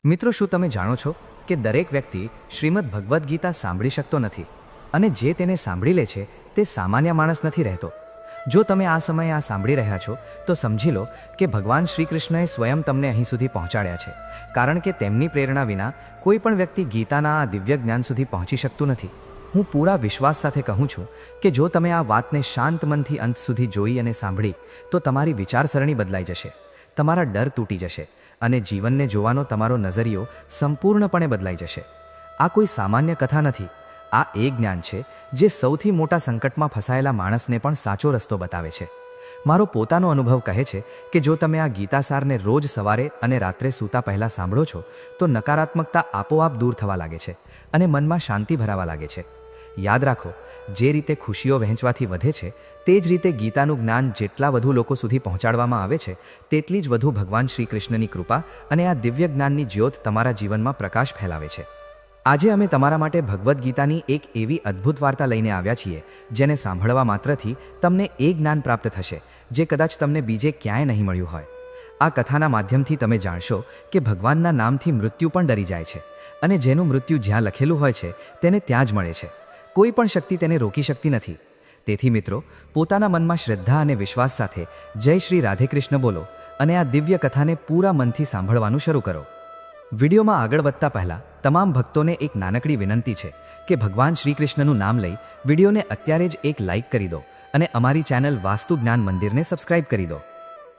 મિત્રો, શું તમે જાણો છો કે દરેક વ્યક્તિ શ્રીમદ ભગવદ્ ગીતા સાંભળી શકતો નથી અને જે તેને સાંભળી લે છે તે સામાન્ય માણસ નથી રહેતો? જો તમે આ સમયે આ સાંભળી રહ્યા છો તો સમજી લો કે ભગવાન શ્રી કૃષ્ણએ સ્વયં તમને અહીં સુધી પહોંચાડ્યા છે, કારણ કે તેમની પ્રેરણા વિના કોઈ પણ વ્યક્તિ ગીતાના આ દિવ્ય જ્ઞાન સુધી પહોંચી શકતું નથી. હું પૂરા વિશ્વાસ સાથે કહું છું કે જો તમે આ વાતને શાંત મનથી અંત સુધી જોઈ અને સાંભળી તો તમારી વિચારસરણી બદલાઈ જશે, તમારા ડર તૂટી જશે અને જીવનને જોવાનો તમારો નજરિયો સંપૂર્ણપણે બદલાઈ જશે. આ કોઈ સામાન્ય કથા નથી. આ એ જ્ઞાન છે જે સૌથી મોટા સંકટમાં ફસાયેલા માણસને પણ સાચો રસ્તો બતાવે છે. મારો પોતાનો અનુભવ કહે છે કે જો તમે આ ગીતાસારને રોજ સવારે અને રાત્રે સૂતા પહેલાં સાંભળો છો તો નકારાત્મકતા આપોઆપ દૂર થવા લાગે છે અને મનમાં શાંતિ ભરાવા લાગે છે. યાદ રાખો, જે રીતે ખુશીઓ વહેંચવાથી વધે છે તે જ રીતે ગીતાનું જ્ઞાન જેટલા વધુ લોકો સુધી પહોંચાડવામાં આવે છે તેટલી જ વધુ ભગવાન શ્રી કૃષ્ણની કૃપા અને આ દિવ્ય જ્ઞાનની જ્યોત તમારા જીવનમાં પ્રકાશ ફેલાવે છે. આજે અમે તમારા માટે ભગવદ્ ગીતાની એક એવી અદ્ભુત વાર્તા લઈને આવ્યા છીએ જેને સાંભળવા માત્રથી તમને એ જ્ઞાન પ્રાપ્ત થશે જે કદાચ તમને બીજે ક્યાંય નહીં મળ્યું હોય. આ કથાના માધ્યમથી તમે જાણશો કે ભગવાનના નામથી મૃત્યુ પણ ડરી જાય છે અને જેનું મૃત્યુ જ્યાં લખેલું હોય છે તેને ત્યાં જ મળે છે. કોઈ પણ શક્તિ તેને રોકી શકતી નથી. તેથી મિત્રો, પોતાના મનમાં શ્રદ્ધા અને વિશ્વાસ સાથે જય શ્રી રાધે કૃષ્ણ બોલો અને આ દિવ્ય કથાને પૂરા મનથી સાંભળવાનું શરૂ કરો. વિડીયોમાં આગળ વધતા પહેલાં તમામ ભક્તોને એક નાનકડી વિનંતી છે કે ભગવાન શ્રી કૃષ્ણનું નામ લઈ વિડીયોને અત્યારે જ એક લાઇક કરી દો અને અમારી ચેનલ વાસ્તુ જ્ઞાન મંદિરને સબસ્ક્રાઇબ કરી દો.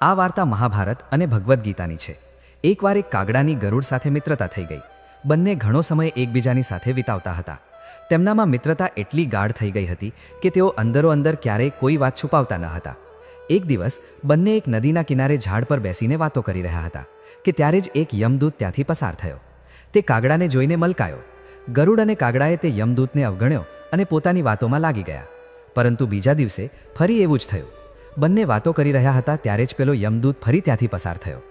આ વાર્તા મહાભારત અને ભગવદ્ ગીતાની છે. એકવાર એક કાગડાની ગરુડ સાથે મિત્રતા થઈ ગઈ. બંને ઘણો સમય એકબીજાની સાથે વિતાવતા હતા. તેમનામાં મિત્રતા એટલી ગાઢ થઈ ગઈ હતી કે તેઓ અંદરો અંદર ક્યારેય કોઈ વાત છુપાવતા ન હતા. એક દિવસ બંને એક નદીના કિનારે ઝાડ પર બેસીને વાતો કરી રહ્યા હતા કે ત્યારે જ એક યમદૂત ત્યાંથી પસાર થયો. તે કાગડાને જોઈને મલકાયો. ગરુડ અને કાગડાએ તે યમદૂતને અવગણ્યો અને પોતાની વાતોમાં લાગી ગયા. પરંતુ બીજા દિવસે ફરી એવું જ થયું. બંને વાતો કરી રહ્યા હતા ત્યારે જ પેલો યમદૂત ફરી ત્યાંથી પસાર થયો.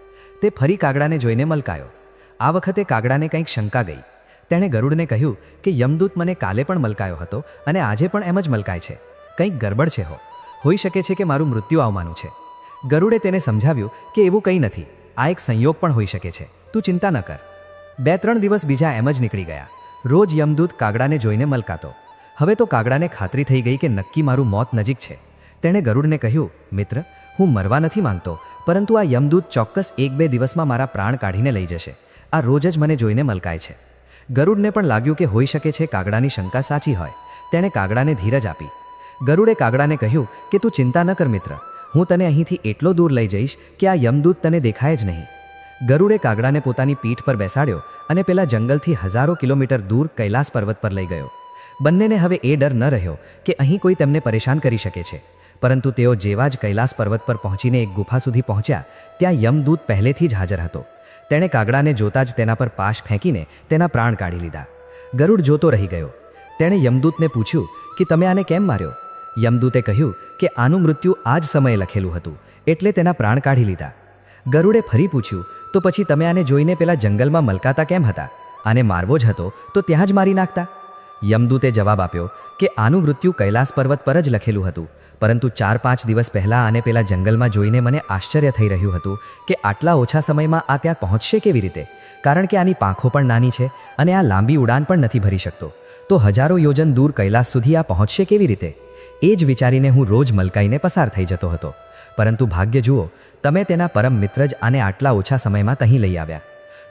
તે ફરી કાગડાને જોઈને મલકાયો. આ વખતે કાગડાને કંઈક શંકા ગઈ. તેણે ગરુડને કહ્યું કે યમદૂત મને કાલે પણ મલકાયો હતો અને આજે પણ એમ જ મલકાય છે. કંઈક ગરબડ છે. હોઈ શકે છે કે મારું મૃત્યુ આવવાનું છે. ગરુડે તેને સમજાવ્યું કે એવું કંઈ નથી, આ એક સંયોગ પણ હોઈ શકે છે, તું ચિંતા ન કર. 2-3 દિવસ બીજા એમ જ નીકળી ગયા. રોજ યમદૂત કાગડાને જોઈને મલકાતો. હવે તો કાગડાને ખાતરી થઈ ગઈ કે નક્કી મારું મોત નજીક છે. તેણે ગરુડને કહ્યું, મિત્ર, હું મરવા નથી માંગતો, પરંતુ આ યમદૂત ચોક્કસ 1-2 દિવસમાં મારા પ્રાણ કાઢીને લઈ જશે. આ રોજ જ મને જોઈને મલકાય છે. ગરુડને પણ લાગ્યું કે હોઈ શકે છે કાગડાની શંકા સાચી હોય. તેણે કાગડાને ધીરજ આપી. ગરુડે કાગડાને કહ્યું કે તું ચિંતા ન કર મિત્ર, હું તને અહીંથી એટલો દૂર લઈ જઈશ કે આ યમદૂત તને દેખાય જ નહીં. ગરુડે કાગડાને પોતાની પીઠ પર બેસાડ્યો અને પેલા જંગલથી હજારો કિલોમીટર દૂર કૈલાસ પર્વત પર લઈ ગયો. બંનેને હવે એ ડર ન રહ્યો કે અહીં કોઈ તેમને પરેશાન કરી શકે છે. પરંતુ તેઓ જેવા જ કૈલાસ પર્વત પર પહોંચીને એક ગુફા સુધી પહોંચ્યા ત્યાં યમદૂત પહેલેથી જ હાજર હતો. તેણે કાગડાને જોતા જ તેના પર પાશ ફેંકીને તેના પ્રાણ કાઢી લીધા. ગરુડ જોતો રહી ગયો. તેણે યમદૂતને પૂછ્યું કે તમે આને કેમ માર્યો? યમદૂતે કહ્યું કે આનું મૃત્યુ આ જ સમયે લખેલું હતું એટલે તેના પ્રાણ કાઢી લીધા. ગરુડે ફરી પૂછ્યું, તો પછી તમે આને જોઈને પેલા જંગલમાં મલકાતા કેમ હતા? આને મારવો જ હતો તો ત્યાં જ મારી નાખતા. યમદૂતે જવાબ આપ્યો કે આનું મૃત્યુ કૈલાસ પર્વત પર જ લખેલું હતું, પરંતુ 4-5 દિવસ પહેલાં આને પેલા જંગલમાં જોઈને મને આશ્ચર્ય થઈ રહ્યું હતું કે આટલા ઓછા સમયમાં આ ત્યાં પહોંચશે કેવી રીતે, કારણ કે આની પાંખો પણ નાની છે અને આ લાંબી ઉડાન પણ નથી ભરી શકતો. તો હજારો યોજન દૂર કૈલાસ સુધી આ પહોંચશે કેવી રીતે? એ જ વિચારીને હું રોજ મલકાઈને પસાર થઈ જતો હતો. પરંતુ ભાગ્ય જુઓ, તમે તેના પરમ મિત્ર જ આને આટલા ઓછા સમયમાં અહીં લઈ આવ્યા.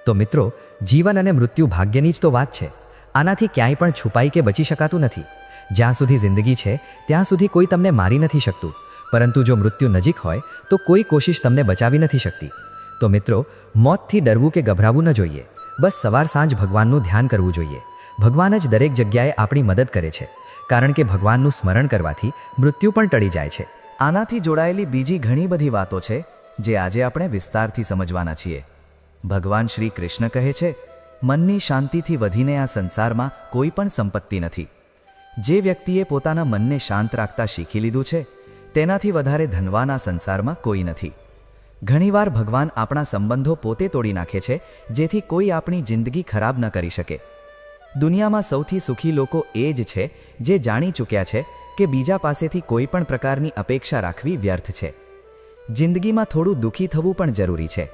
તો મિત્રો, જીવન અને મૃત્યુ ભાગ્યની જ તો વાત છે. આનાથી ક્યાંય પણ છુપાઈ કે બચી શકાતું નથી. જ્યાં સુધી જિંદગી છે ત્યાં સુધી કોઈ તમને મારી નથી શકતું, પરંતુ જો મૃત્યુ નજીક હોય તો કોઈ કોશિશ તમને બચાવી નથી શકતી. તો મિત્રો, મોતથી ડરવું કે ગભરાવું ન જોઈએ. બસ સવાર સાંજ ભગવાનનું ધ્યાન કરવું જોઈએ. ભગવાન જ દરેક જગ્યાએ આપણી મદદ કરે છે, કારણ કે ભગવાનનું સ્મરણ કરવાથી મૃત્યુ પણ ટળી જાય છે. આનાથી જોડાયેલી બીજી ઘણી બધી વાતો છે જે આજે આપણે વિસ્તારથી સમજવાના છીએ. ભગવાન શ્રી કૃષ્ણ કહે છે, મનની શાંતિથી વધીને આ સંસારમાં કોઈ પણ સંપત્તિ નથી. જે વ્યક્તિએ પોતાના મનને શાંત રાખતા શીખી લીધું છે તેનાથી વધારે ધનવાન આ સંસારમાં કોઈ નથી. ઘણીવાર ભગવાન આપણા સંબંધો પોતે તોડી નાખે છે જેથી કોઈ આપણી જિંદગી ખરાબ ન કરી શકે. દુનિયામાં સૌથી સુખી લોકો એ જ છે જે જાણી ચૂક્યા છે કે બીજા પાસેથી કોઈ પણ પ્રકારની અપેક્ષા રાખવી વ્યર્થ છે. જિંદગીમાં થોડું દુઃખી થવું પણ જરૂરી છે,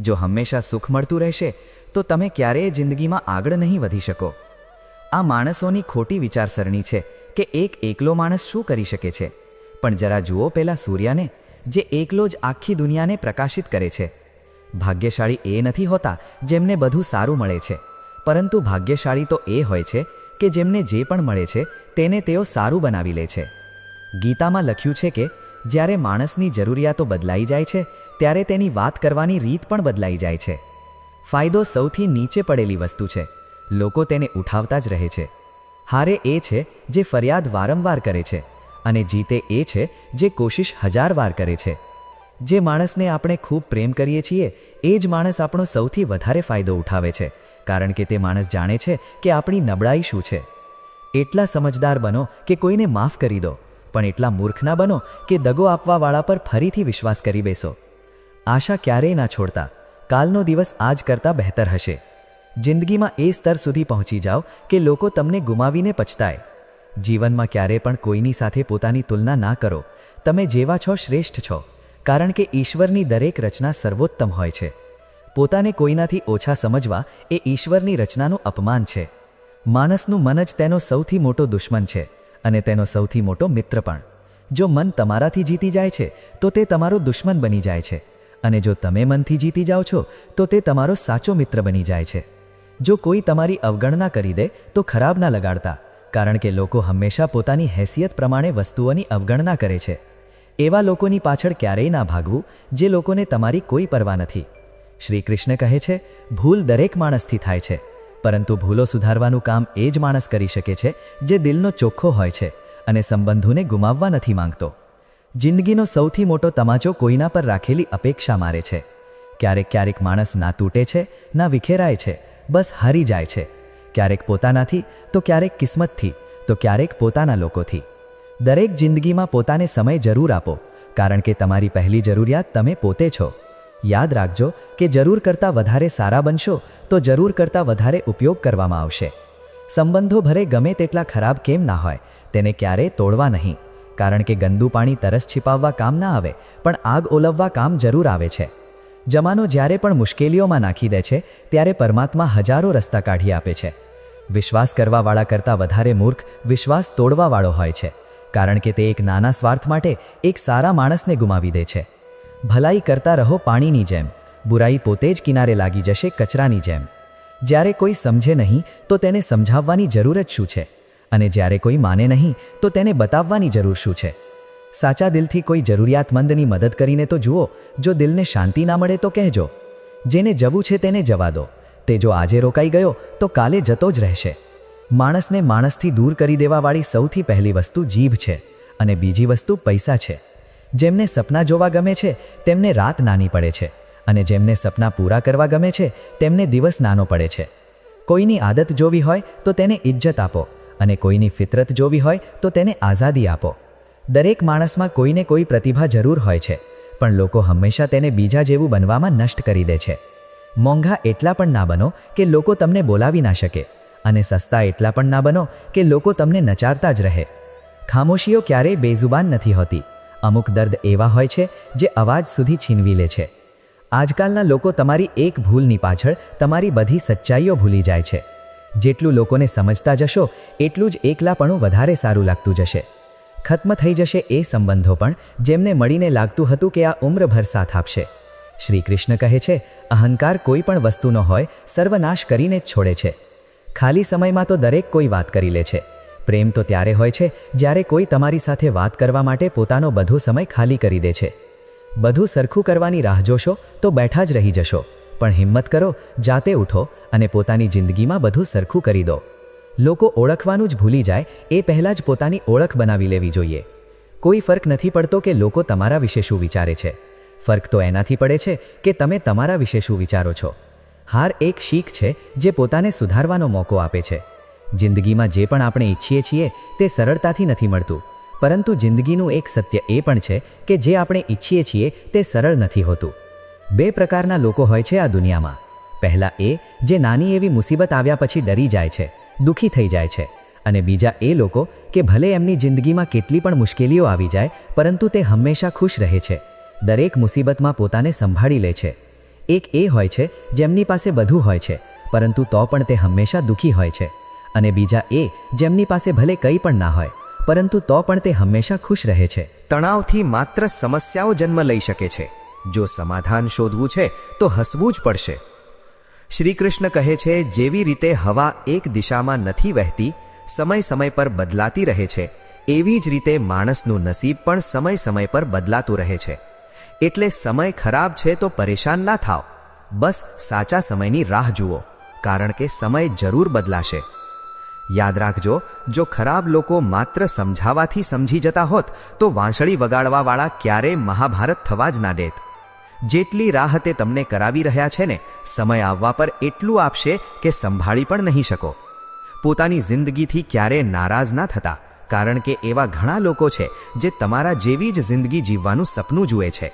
જો હંમેશા સુખ મળતું રહેશે તો તમે ક્યારેય જિંદગીમાં આગળ નહીં વધી શકો. આ માણસોની ખોટી વિચારસરણી છે કે એક એકલો માણસ શું કરી શકે છે. પણ જરા જુઓ પેલા સૂર્યને, જે એકલો જ આખી દુનિયાને પ્રકાશિત કરે છે. ભાગ્યશાળી એ નથી હોતા જેમને બધું સારું મળે છે, પરંતુ ભાગ્યશાળી તો એ હોય છે કે જેમને જે પણ મળે છે તેને તેઓ સારું બનાવી લે છે. ગીતામાં લખ્યું છે કે જ્યારે માણસની જરૂરિયાતો બદલાઈ જાય છે ત્યારે તેની વાત કરવાની રીત પણ બદલાઈ જાય છે. ફાયદો સૌથી નીચે પડેલી વસ્તુ છે, લોકો તેને ઉઠાવતા જ રહે છે. હારે એ છે જે ફરિયાદ વારંવાર કરે છે, અને જીતે એ છે જે કોશિશ 1000 વાર કરે છે. જે માણસને આપણે ખૂબ પ્રેમ કરીએ છીએ એ જ માણસ આપણો સૌથી વધારે ફાયદો ઉઠાવે છે, કારણ કે તે માણસ જાણે છે કે આપણી નબળાઈ શું છે. એટલા સમજદાર બનો કે કોઈને માફ કરી દો, પણ એટલા મૂર્ખ ના બનો કે દગો આપવાવાળા પર ફરીથી વિશ્વાસ કરી બેસો. આશા ક્યારેય ના છોડતા, કાલનો દિવસ આજ કરતાં બહેતર હશે. જિંદગીમાં એ સ્તર સુધી પહોંચી જાઓ કે લોકો તમને ગુમાવીને પછતાય. જીવનમાં ક્યારે પણ કોઈની સાથે પોતાની તુલના ના કરો. તમે જેવા છો શ્રેષ્ઠ છો, કારણ કે ઈશ્વરની દરેક રચના સર્વોત્તમ હોય છે. પોતાને કોઈનાથી ઓછા સમજવા એ ઈશ્વરની રચનાનું અપમાન છે. માણસનું મન જ તેનો સૌથી મોટો દુશ્મન છે અને તેનો સૌથી મોટો મિત્ર પણ. જો મન તમારાથી જીતી જાય છે તો તે તમારો દુશ્મન બની જાય છે, અને જો તમે મનથી જીતી જાઓ છો તો તે તમારો સાચો મિત્ર બની જાય છે. જો કોઈ તમારી અવગણના કરી દે તો ખરાબ ના લગાડતા, કારણ કે લોકો હંમેશા પોતાની હેસિયત પ્રમાણે વસ્તુઓની અવગણના કરે છે. એવા લોકોની પાછળ ક્યારેય ના ભાગવું જે લોકોને તમારી કોઈ પરવા નથી. શ્રી કૃષ્ણ કહે છે, ભૂલ દરેક માણસથી થાય છે, પરંતુ ભૂલો સુધારવાનું કામ એ જ માણસ કરી શકે છે જે દિલનો ચોખ્ખો હોય છે અને સંબંધોને ગુમાવવા નથી માંગતો. જિંદગીનો સૌથી મોટો તમાચો કોઈના પર રાખેલી અપેક્ષા મારે છે. ક્યારેક ક્યારેક માણસ ના તૂટે છે, ના વિખેરાય છે, બસ હારી જાય છે. ક્યારેક પોતાનાથી, તો ક્યારેક કિસ્મતથી, તો ક્યારેક પોતાના લોકોથી. દરેક જિંદગીમાં પોતાને સમય જરૂર આપો, કારણ કે તમારી પહેલી જરૂરિયાત તમે પોતે છો. યાદ રાખજો કે જરૂર કરતાં વધારે સારા બનશો તો જરૂર કરતાં વધારે ઉપયોગ કરવામાં આવશે. સંબંધો ભરે ગમે તેટલા ખરાબ કેમ ના હોય, તેને ક્યારેય તોડવા નહીં, કારણ કે ગંદુ પાણી તરસ છિપાવવા કામ ના આવે, પણ આગ ઓલવવા કામ જરૂર આવે છે. જમાનો જ્યારે પણ મુશ્કેલીઓમાં નાખી દે છે ત્યારે પરમાત્મા હજારો રસ્તા કાઢી આપે છે. વિશ્વાસ કરવાવાળા કરતાં વધારે મૂર્ખ વિશ્વાસ તોડવાવાળો હોય છે, કારણ કે તે એક નાના સ્વાર્થ માટે એક સારા માણસને ગુમાવી દે છે. ભલાઈ કરતા રહો પાણીની જેમ, બુરાઈ પોતે જ કિનારે લાગી જશે કચરાની જેમ. જ્યારે કોઈ સમજે નહીં તો તેને સમજાવવાની જરૂર જ શું છે, અને જ્યારે કોઈ માને નહીં તો તેને બતાવવાની જરૂર શું છે. સાચા દિલથી કોઈ જરૂરિયાતમંદની મદદ કરીને તો જુઓ. જો દિલને શાંતિ ના મળે તો કહેજો. જેને જવું છે તેને જવા દો. તે જો આજે રોકાઈ ગયો તો કાલે જતો જ રહેશે. માણસને માણસથી દૂર કરી દેવાવાળી સૌથી પહેલી વસ્તુ જીભ છે, અને બીજી વસ્તુ પૈસા છે. જેમને સપના જોવા ગમે છે તેમને રાત નાની પડે છે, અને જેમને સપના પૂરા કરવા ગમે છે તેમને દિવસ નાનો પડે છે. કોઈની આદત જોવી હોય તો તેને ઇજ્જત આપો, અને કોઈની ફિતરત જોવી હોય તો તેને આઝાદી આપો. દરેક માણસમાં કોઈને કોઈ પ્રતિભા જરૂર હોય છે, પણ લોકો હંમેશા તેને બીજા જેવું બનવામાં નષ્ટ કરી દે છે. મોંઘા એટલા પણ ના બનો કે લોકો તમને બોલાવી ના શકે, અને સસ્તા એટલા પણ ના બનો કે લોકો તમને નચારતા જ રહે. ખામોશીઓ ક્યારેય બેઝુબાન નથી હોતી. અમુક દર્દ એવા હોય છે જે અવાજ સુધી છીનવી લે છે. આજકાલના લોકો તમારી એક ભૂલની પાછળ તમારી બધી સચ્ચાઈઓ ભૂલી જાય છે. જેટલું લોકોને સમજતા જશો એટલું જ એકલાપણું વધારે સારું લાગતું જશે. ખત્મ થઈ જશે એ સંબંધો પણ જેમને મળીને લાગતું હતું કે આ ઉમ્રભર સાથ આપશે. શ્રી કૃષ્ણ કહે છે, અહંકાર કોઈ પણ વસ્તુનો હોય સર્વનાશ કરીને જ છોડે છે. ખાલી સમયમાં તો દરેક કોઈ વાત કરી લે છે. પ્રેમ તો ત્યારે હોય છે જ્યારે કોઈ તમારી સાથે વાત કરવા માટે પોતાનો બધો સમય ખાલી કરી દે છે. બધું સરખું કરવાની રાહ જોશો તો બેઠા જ રહી જશો, પણ હિંમત કરો, જાતે ઉઠો અને પોતાની જિંદગીમાં બધું સરખું કરી દો. લોકો ઓળખવાનું જ ભૂલી જાય એ પહેલાં જ પોતાની ઓળખ બનાવી લેવી જોઈએ. કોઈ ફરક નથી પડતો કે લોકો તમારા વિશે શું વિચારે છે. ફરક તો એનાથી પડે છે કે તમે તમારા વિશે શું વિચારો છો. હાર એક શીખ છે જે પોતાને સુધારવાનો મોકો આપે છે. જિંદગીમાં જે પણ આપણે ઈચ્છીએ છીએ તે સરળતાથી નથી મળતું, પરંતુ જિંદગીનું એક સત્ય એ પણ છે કે જે આપણે ઈચ્છીએ છીએ તે સરળ નથી હોતું. બે પ્રકારના લોકો હોય છે આ દુનિયામાં. પહેલા એ જે નાની એવી મુસીબત આવ્યા પછી ડરી જાય છે, દુઃખી થઈ જાય છે, અને બીજા એ લોકો કે ભલે એમની જિંદગીમાં કેટલી પણ મુશ્કેલીઓ આવી જાય પરંતુ તે હંમેશા ખુશ રહે છે. દરેક મુસીબતમાં પોતાને સંભાળી લે છે. એક એ હોય છે જેમની પાસે બધું હોય છે પરંતુ તો પણ તે હંમેશા દુઃખી હોય છે, અને બીજા એ જેમની પાસે ભલે કંઈ પણ ના હોય પરંતુ તો પણ તે હંમેશા ખુશ રહે છે. તણાવથી માત્ર સમસ્યાઓ જન્મ લઈ શકે છે. જો સમાધાન શોધવું છે તો હસવું જ પડશે. શ્રી કૃષ્ણ કહે છે, જેવી રીતે હવા એક દિશામાં નથી વહેતી, સમય સમય પર બદલાતી રહે છે, એવી જ રીતે માણસનું નસીબ પણ સમય સમય પર બદલાતું રહે છે. એટલે સમય ખરાબ છે તો પરેશાન ના થાઓ, બસ સાચા સમયની રાહ જુઓ, કારણ કે સમય જરૂર બદલાશે. યાદ રાખજો, જો ખરાબ લોકો માત્ર સમજાવવાથી સમજી જતા હોત તો વાંસળી વગાડવાવાળા ક્યારેય મહાભારત થવા જ ના દેત. જેટલી રાહ તે તમને કરાવી રહ્યા છે ને, સમય આવવા પર એટલું આપશે કે સંભાળી પણ નહીં શકો. પોતાની જિંદગીથી ક્યારેય નારાજ ના થતા, કારણ કે એવા ઘણા લોકો છે જે તમારા જેવી જ જિંદગી જીવવાનું સપનું જુએ છે.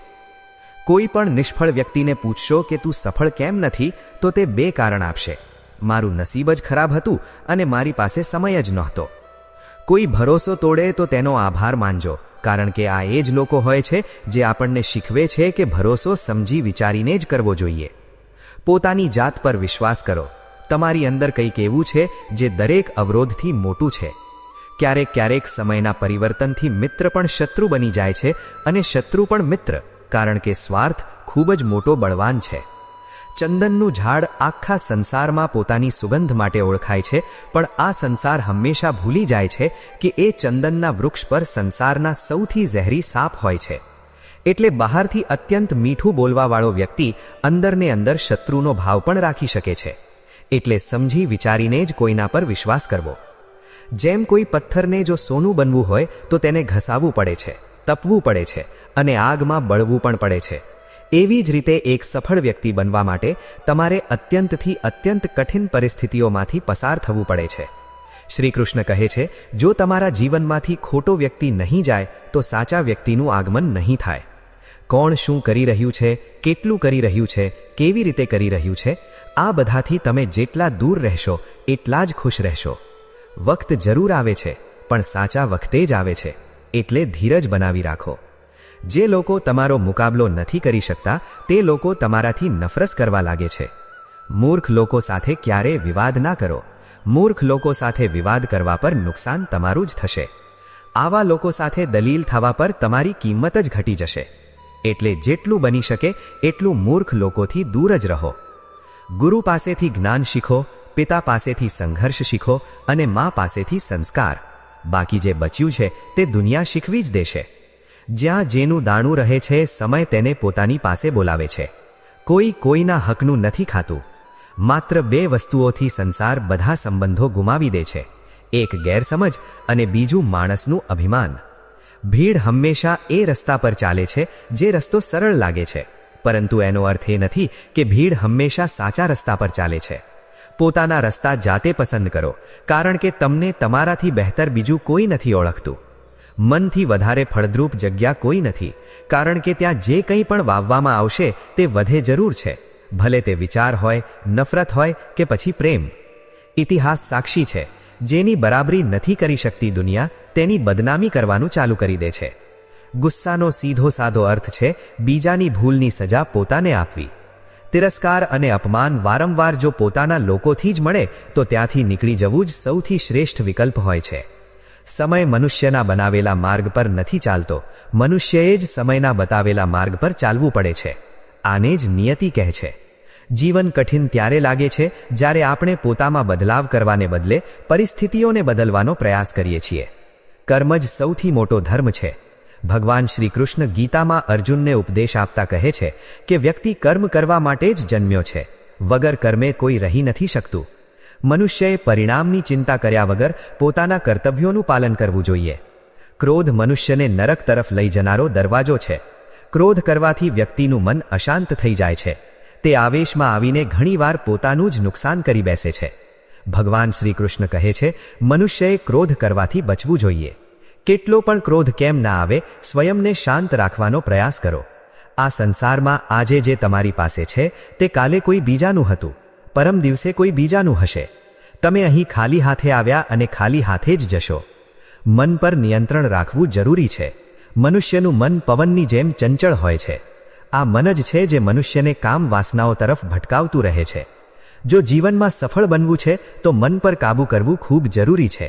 કોઈ પણ નિષ્ફળ વ્યક્તિને પૂછશો કે તું સફળ કેમ નથી, તો તે બે કારણ આપશે: મારું નસીબ જ ખરાબ હતું અને મારી પાસે સમય જ નહોતો. કોઈ ભરોસો તોડે તો તેનો આભાર માનજો, કારણ કે આ એ જ લોકો હોય છે જે આપણને શીખવે છે કે ભરોસો સમજી વિચારીને જ કરવો જોઈએ. પોતાની જાત પર વિશ્વાસ કરો. તમારી અંદર કંઈક એવું છે જે દરેક અવરોધથી મોટું છે. ક્યારેક ક્યારેક સમયના પરિવર્તનથી મિત્ર પણ શત્રુ બની જાય છે અને શત્રુ પણ મિત્ર, કારણ કે સ્વાર્થ ખૂબ જ મોટો બળવાન છે. ચંદનનું ઝાડ આખા સંસારમાં પોતાની સુગંધ માટે ઓળખાય છે, પણ આ સંસાર હંમેશા ભૂલી જાય છે કે એ ચંદનના વૃક્ષ પર સંસારના સૌથી ઝેરી સાપ હોય છે. એટલે બહારથી અત્યંત મીઠું બોલવાવાળો વ્યક્તિ અંદરને અંદર શત્રુનો ભાવ પણ રાખી શકે છે. એટલે સમજી વિચારીને જ કોઈના પર વિશ્વાસ કરવો. જેમ કોઈ પથ્થરને જો સોનું બનવું હોય તો તેને ઘસાવવું પડે છે, તપવું પડે છે અને આગમાં બળવું પણ પડે છે. એવી જ રીતે એક સફળ વ્યક્તિ બનવા માટે તમારે અત્યંતથી અત્યંત કઠિન પરિસ્થિતિઓમાંથી પસાર થવું પડે છે. શ્રી કૃષ્ણ કહે છે, જો તમારા જીવનમાંથી ખોટો વ્યક્તિ નહીં જાય તો સાચા વ્યક્તિનું આગમન નહીં થાય. કોણ શું કરી રહ્યું છે, કેટલું કરી રહ્યું છે, કેવી રીતે કરી રહ્યું છે, આ બધાથી તમે જેટલા દૂર રહેશો એટલા જ ખુશ રહેશો. વખત જરૂર આવે છે, પણ સાચા વખતે જ આવે છે, એટલે ધીરજ બનાવી રાખો. જે લોકો તમારો મુકાબલો નથી કરી શકતા તે લોકો તમારાથી નફરત કરવા લાગે છે. મૂર્ખ લોકો સાથે ક્યારેય વિવાદ ના કરો. મૂર્ખ લોકો સાથે વિવાદ કરવા પર નુકસાન તમારું જ થશે. આવા લોકો સાથે દલીલ થવા પર તમારી કિંમત જ ઘટી જશે. એટલે જેટલું બની શકે એટલું મૂર્ખ લોકોથી દૂર જ રહો. ગુરુ પાસેથી જ્ઞાન શીખો, પિતા પાસેથી સંઘર્ષ શીખો અને મા પાસેથી સંસ્કાર. બાકી જે બચ્યું છે તે દુનિયા શીખવી જ દેશે. જ્યાં જેનું દાણું રહે છે, સમય તેને પોતાની પાસે બોલાવે છે. કોઈ કોઈના હકનું નથી ખાતું. માત્ર બે વસ્તુઓથી સંસાર બધા સંબંધો ગુમાવી દે છે: એક ગેરસમજ અને બીજું માણસનું અભિમાન. ભીડ હંમેશા એ રસ્તા પર ચાલે છે જે રસ્તો સરળ લાગે છે, પરંતુ એનો અર્થ એ નથી કે ભીડ હંમેશા સાચા રસ્તા પર ચાલે છે. પોતાના રસ્તા જાતે પસંદ કરો, કારણ કે તમને તમારાથી બહેતર બીજું કોઈ નથી ઓળખતું. મનથી વધારે ફળદ્રુપ જગ્યા કોઈ નથી, કારણ કે ત્યાં જે કંઈ પણ વાવવામાં આવશે તે વધે જરૂર છે, ભલે તે વિચાર હોય, નફરત હોય કે પછી પ્રેમ. ઇતિહાસ સાક્ષી છે, જેની બરાબરી નથી કરી શકતી દુનિયા, તેની બદનામી કરવાનું ચાલુ કરી દે છે. ગુસ્સાનો સીધો સાદો અર્થ છે બીજાની ભૂલની સજા પોતાને આપવી. તિરસ્કાર અને અપમાન વારંવાર જો પોતાના લોકોથી જ મળે તો ત્યાંથી નીકળી જવું જ સૌથી શ્રેષ્ઠ વિકલ્પ હોય છે. સમય મનુષ્યના બનાવેલા માર્ગ પર નથી ચાલતો, મનુષ્યએ જ સમયના બતાવેલા માર્ગ પર ચાલવું પડે છે. આને જ નિયતિ કહે છે. જીવન કઠિન ત્યારે લાગે છે જ્યારે આપણે પોતામાં બદલાવ કરવાને બદલે પરિસ્થિતિઓને બદલવાનો પ્રયાસ કરીએ છીએ. કર્મ જ સૌથી મોટો ધર્મ છે. ભગવાન શ્રી કૃષ્ણ ગીતામાં અર્જુનને ઉપદેશ આપતા કહે છે કે વ્યક્તિ કર્મ કરવા માટે જ જન્મ્યો છે, વગર કર્મે કોઈ રહી નથી શકતું. મનુષ્યએ પરિણામની ચિંતા કર્યા વગર પોતાના કર્તવ્યોનું પાલન કરવું જોઈએ. ક્રોધ મનુષ્યને નરક તરફ લઈ જનારો દરવાજો છે. ક્રોધ કરવાથી વ્યક્તિનું મન અશાંત થઈ જાય છે. તે આવેશમાં આવીને ઘણીવાર પોતાનું જ નુકસાન કરી બેસે છે. ભગવાન શ્રી કૃષ્ણ કહે છે, મનુષ્યએ ક્રોધ કરવાથી બચવું જોઈએ. કેટલો પણ ક્રોધ કેમ ના આવે, સ્વયંને શાંત રાખવાનો પ્રયાસ કરો. આ સંસારમાં આજે જે તમારી પાસે છે તે કાલે કોઈ બીજાનું હતું, પરમ દિવસે કોઈ બીજાનું હશે. તમે અહીં ખાલી હાથે આવ્યા અને ખાલી હાથે જ જશો. મન પર નિયંત્રણ રાખવું જરૂરી છે. મનુષ્યનું મન પવનની જેમ ચંચળ હોય છે. આ મન જ છે જે મનુષ્યને કામ વાસનાઓ તરફ ભટકાવતું રહે છે. જો જીવનમાં સફળ બનવું છે તો મન પર કાબૂ કરવું ખૂબ જરૂરી છે.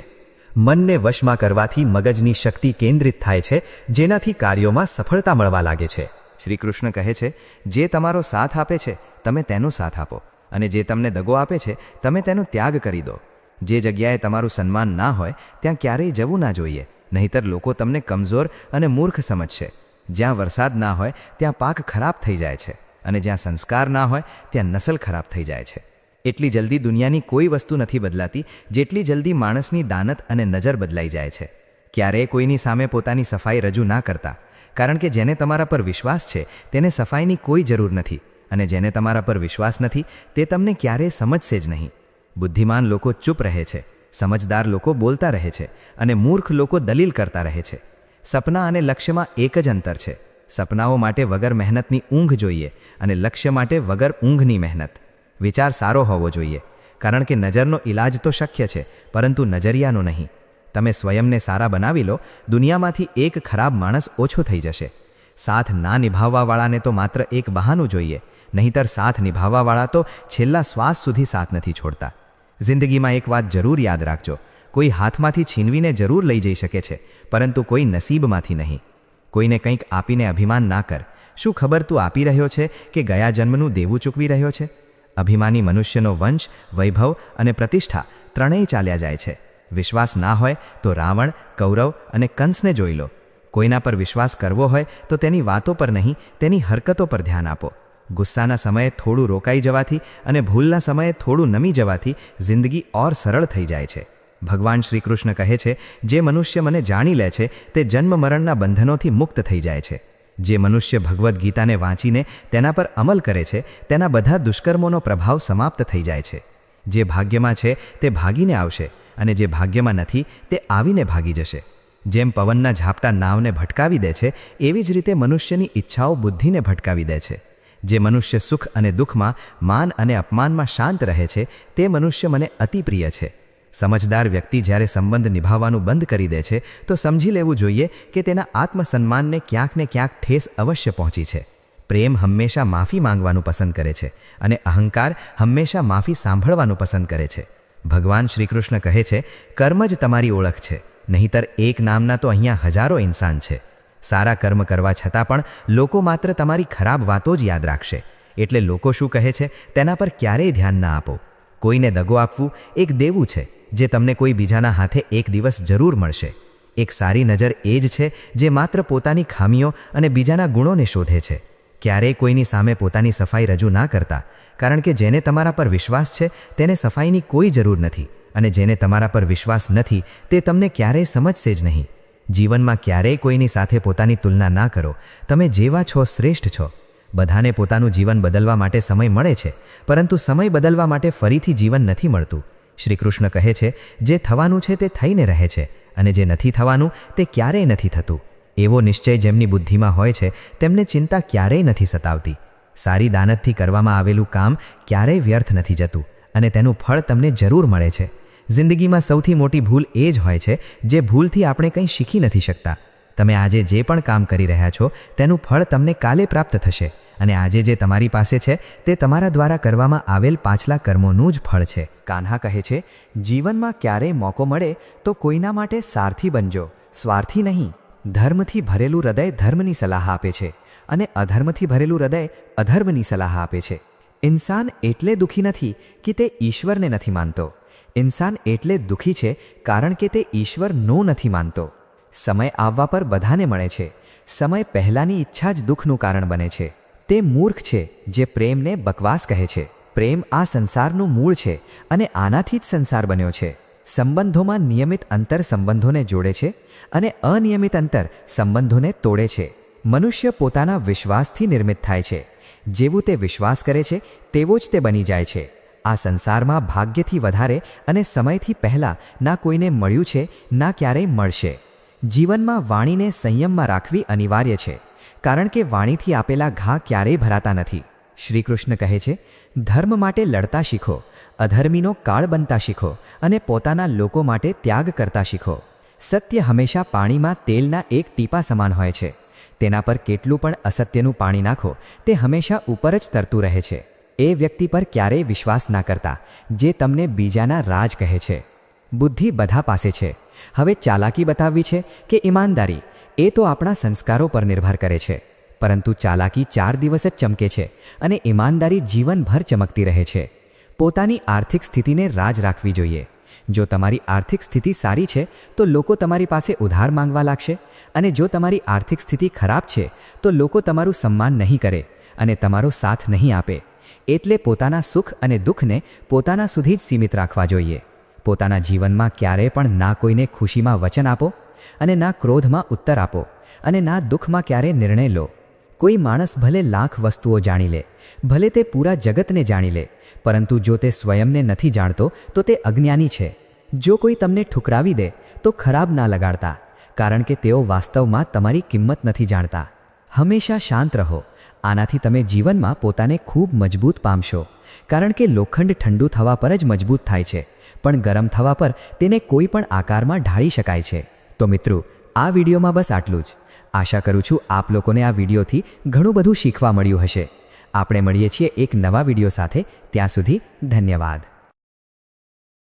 મનને વશમાં કરવાથી મગજની શક્તિ કેન્દ્રિત થાય છે, જેનાથી કાર્યોમાં સફળતા મળવા લાગે છે. શ્રી કૃષ્ણ કહે છે, જે તમારો સાથ આપે છે તમે તેનો સાથ આપો, અને જે તમને દગો આપે છે તમે તેનો ત્યાગ કરી દો. જે જગ્યાએ તમારું સન્માન ના હોય ત્યાં ક્યારેય જવું ના જોઈએ, નહીંતર લોકો તમને કમજોર અને મૂર્ખ સમજશે. જ્યાં વરસાદ ના હોય ત્યાં પાક ખરાબ થઈ જાય છે, અને જ્યાં સંસ્કાર ના હોય ત્યાં નસલ ખરાબ થઈ જાય છે. એટલી જલ્દી દુનિયાની કોઈ વસ્તુ નથી બદલાતી જેટલી જલ્દી માણસની દાનત અને નજર બદલાઈ જાય છે. ક્યારેય કોઈની સામે પોતાની સફાઈ રજૂ ના કરતા, કારણ કે જેને તમારા પર વિશ્વાસ છે તેને સફાઈની કોઈ જરૂર નથી, અને જેને તમારા પર વિશ્વાસ નથી તે તમને ક્યારેય સમજશે જ નહીં. બુદ્ધિમાન લોકો ચૂપ રહે છે, સમજદાર લોકો બોલતા રહે છે, અને મૂર્ખ લોકો દલીલ કરતા રહે છે. સપના અને લક્ષ્યમાં એક જ અંતર છે. સપનાઓ માટે વગર મહેનતની ઊંઘ જોઈએ, અને લક્ષ્ય માટે વગર ઊંઘની મહેનત. વિચાર સારો હોવો જોઈએ, કારણ કે નજરનો ઈલાજ તો શક્ય છે, પરંતુ નજરિયાનો નહીં. તમે સ્વયંને સારા બનાવી લો, દુનિયામાંથી એક ખરાબ માણસ ઓછો થઈ જશે. સાથ ના નિભાવવાવાળાને તો માત્ર એક બહાનું જોઈએ, નહીંતર સાથ નિભાવવાવાળા તો છેલ્લા શ્વાસ સુધી સાથ નથી છોડતા. જિંદગીમાં એક વાત જરૂર યાદ રાખજો, કોઈ હાથમાંથી છીનવીને જરૂર લઈ જઈ શકે છે, પરંતુ કોઈ નસીબમાંથી નહીં. કોઈને કંઈક આપીને અભિમાન ના કર. શું ખબર તું આપી રહ્યો છે કે ગયા જન્મનું દેવું ચૂકવી રહ્યો છે? અભિમાની મનુષ્યનો વંશ, વૈભવ અને પ્રતિષ્ઠા ત્રણેય ચાલ્યા જાય છે. વિશ્વાસ ના હોય તો રાવણ, કૌરવ અને કંસને જોઈ લો. કોઈના પર વિશ્વાસ કરવો હોય તો તેની વાતો પર નહીં, તેની હરકતો પર ધ્યાન આપો. ગુસ્સાના સમયે થોડું રોકાઈ જવાથી અને ભૂલના સમયે થોડું નમી જવાથી જિંદગી ઓર સરળ થઈ જાય છે. ભગવાન શ્રી કૃષ્ણ કહે છે, જે મનુષ્ય મને જાણી લે છે તે જન્મ મરણના બંધનોથી મુક્ત થઈ જાય છે. જે મનુષ્ય ભગવદ્ ગીતાને વાંચીને તેના પર અમલ કરે છે તેના બધા દુષ્કર્મોનો પ્રભાવ સમાપ્ત થઈ જાય છે. જે ભાગ્યમાં છે તે ભાગીને આવશે, અને જે ભાગ્યમાં નથી તે આવીને ભાગી જશે. જેમ પવનના ઝાપટા નાવને ભટકાવી દે છે, એવી જ રીતે મનુષ્યની ઈચ્છાઓ બુદ્ધિને ભટકાવી દે છે. જે મનુષ્ય સુખ અને દુઃખમાં, માન અને અપમાનમાં શાંત રહે છે તે મનુષ્ય મને અતિ પ્રિય છે. સમજદાર વ્યક્તિ જ્યારે સંબંધ નિભાવવાનું બંધ કરી દે છે તો સમજી લેવું જોઈએ કે તેના આત્મસન્માનને ક્યાંક ને ક્યાંક ઠેસ અવશ્ય પહોંચી છે. પ્રેમ હંમેશા માફી માંગવાનું પસંદ કરે છે, અને અહંકાર હંમેશા માફી સાંભળવાનું પસંદ કરે છે. ભગવાન શ્રી કૃષ્ણ કહે છે, કર્મ જ તમારી ઓળખ છે, નહીંતર એક નામના તો અહીંયા હજારો ઇન્સાન છે. સારા કર્મ કરવા છતાં પણ લોકો માત્ર તમારી ખરાબ વાતો જ યાદ રાખશે. એટલે લોકો શું કહે છે તેના પર ક્યારેય ધ્યાન ના આપો. કોઈને દગો આપવું એક દેવું છે જે તમને કોઈ બીજાના હાથે એક દિવસ જરૂર મળશે. એક સારી નજર એ જ છે જે માત્ર પોતાની ખામીઓ અને બીજાના ગુણોને શોધે છે. ક્યારેય કોઈની સામે પોતાની સફાઈ રજૂ ના કરતા, કારણ કે જેને તમારા પર વિશ્વાસ છે તેને સફાઈની કોઈ જરૂર નથી, અને જેને તમારા પર વિશ્વાસ નથી તે તમને ક્યારેય સમજશે જ નહીં. જીવનમાં ક્યારેય કોઈની સાથે પોતાની તુલના ના કરો. તમે જેવા છો શ્રેષ્ઠ છો. બધાને પોતાનું જીવન બદલવા માટે સમય મળે છે, પરંતુ સમય બદલવા માટે ફરીથી જીવન નથી મળતું. શ્રી કૃષ્ણ કહે છે, જે થવાનું છે તે થઈને રહે છે, અને જે નથી થવાનું તે ક્યારેય નથી થતું. એવો નિશ્ચય જેમની બુદ્ધિમાં હોય છે તેમને ચિંતા ક્યારેય નથી સતાવતી. સારી દાનતથી કરવામાં આવેલું કામ ક્યારેય વ્યર્થ નથી જતું, અને તેનું ફળ તમને જરૂર મળે છે. જિંદગીમાં સૌથી મોટી ભૂલ એ જ હોય છે જે ભૂલથી આપણે કંઈ શીખી નથી શકતા. તમે આજે જે પણ કામ કરી રહ્યા છો તેનું ફળ તમને કાલે પ્રાપ્ત થશે, અને આજે જે તમારી પાસે છે તે તમારા દ્વારા કરવામાં આવેલ પાછલા કર્મોનું જ ફળ છે. કાન્હા કહે છે, જીવનમાં ક્યારેય મોકો મળે તો કોઈના માટે સારથી બનજો, સ્વાર્થી નહીં. ધર્મથી ભરેલું હૃદય ધર્મની સલાહ આપે છે, અને અધર્મથી ભરેલું હૃદય અધર્મની સલાહ આપે છે. ઇન્સાન એટલે દુઃખી નથી કે તે ઈશ્વરને નથી માનતો. ઇન્સાન એટલે દુઃખી છે કારણ કે તે ઈશ્વરનો નથી માનતો. સમય આવવા પર બધાને મળે છે. સમય પહેલાંની ઈચ્છા જ દુઃખનું કારણ બને છે. તે મૂર્ખ છે જે પ્રેમને બકવાસ કહે છે. પ્રેમ આ સંસારનું મૂળ છે, અને આનાથી જ સંસાર બન્યો છે. સંબંધોમાં નિયમિત અંતર સંબંધોને જોડે છે, અને અનિયમિત અંતર સંબંધોને તોડે છે. મનુષ્ય પોતાના વિશ્વાસથી નિર્મિત થાય છે. જેવું તે વિશ્વાસ કરે છે તેવો જ તે બની જાય છે. આ સંસારમાં ભાગ્યથી વધારે અને સમયથી પહેલાં ના કોઈને મળ્યું છે, ના ક્યારેય મળશે. જીવનમાં વાણીને સંયમમાં રાખવી અનિવાર્ય છે, કારણ કે વાણીથી આપેલા ઘા ક્યારેય ભરાતા નથી. શ્રી કૃષ્ણ કહે છે, ધર્મ માટે લડતા શીખો, અધર્મીનો કાળ બનતા શીખો, અને પોતાના લોકો માટે ત્યાગ કરતા શીખો. સત્ય હંમેશા પાણીમાં તેલના એક ટીપા સમાન હોય છે. તેના પર કેટલું પણ અસત્યનું પાણી નાખો તે હંમેશા ઉપર જ તરતું રહે છે. એ વ્યક્તિ પર ક્યારેય વિશ્વાસ ના કરતા જે તમને બીજાના રાજ કહે છે. બુદ્ધિ બધા પાસે છે. હવે ચાલાકી બતાવવી છે કે ઈમાનદારી, એ તો આપણા સંસ્કારો પર નિર્ભર કરે છે. પરંતુ ચાલાકી 4 દિવસ જ ચમકે છે અને ઈમાનદારી જીવનભર ચમકતી રહે છે. પોતાની આર્થિક સ્થિતિને રાજ રાખવી જોઈએ. જો તમારી આર્થિક સ્થિતિ સારી છે તો લોકો તમારી પાસે ઉધાર માંગવા લાગશે, અને જો તમારી આર્થિક સ્થિતિ ખરાબ છે તો લોકો તમારું સન્માન નહીં કરે અને તમારો સાથ નહીં આપે. એટલે પોતાના સુખ અને દુઃખને પોતાના સુધી જ સીમિત રાખવા જોઈએ. પોતાના જીવનમાં ક્યારેય પણ ના કોઈને ખુશીમાં વચન આપો અને ના ક્રોધમાં ઉત્તર આપો અને ના દુઃખમાં ક્યારેય નિર્ણય લો. કોઈ માણસ ભલે લાખ વસ્તુઓ જાણી લે, ભલે તે પૂરા જગતને જાણી લે, પરંતુ જો તે સ્વયંને નથી જાણતો તો તે અજ્ઞાની છે. જો કોઈ તમને ઠુકરાવી દે તો ખરાબ ના લગાડતા, કારણ કે તેઓ વાસ્તવમાં તમારી કિંમત નથી જાણતા. હંમેશા શાંત રહો. આનાથી તમે જીવનમાં પોતાને ખૂબ મજબૂત પામશો. કારણ કે લોખંડ ઠંડુ થવા પર જ મજબૂત થાય છે, પણ ગરમ થવા પર તેને કોઈ પણ આકારમાં ઢાળી શકાય છે. તો મિત્રો, આ વિડીયોમાં બસ આટલું જ. આશા કરું છું આપ લોકોને આ વિડીયોથી ઘણું બધું શીખવા મળ્યું હશે. આપણે મળીએ છીએ એક નવા વિડીયો સાથે. ત્યાં સુધી ધન્યવાદ.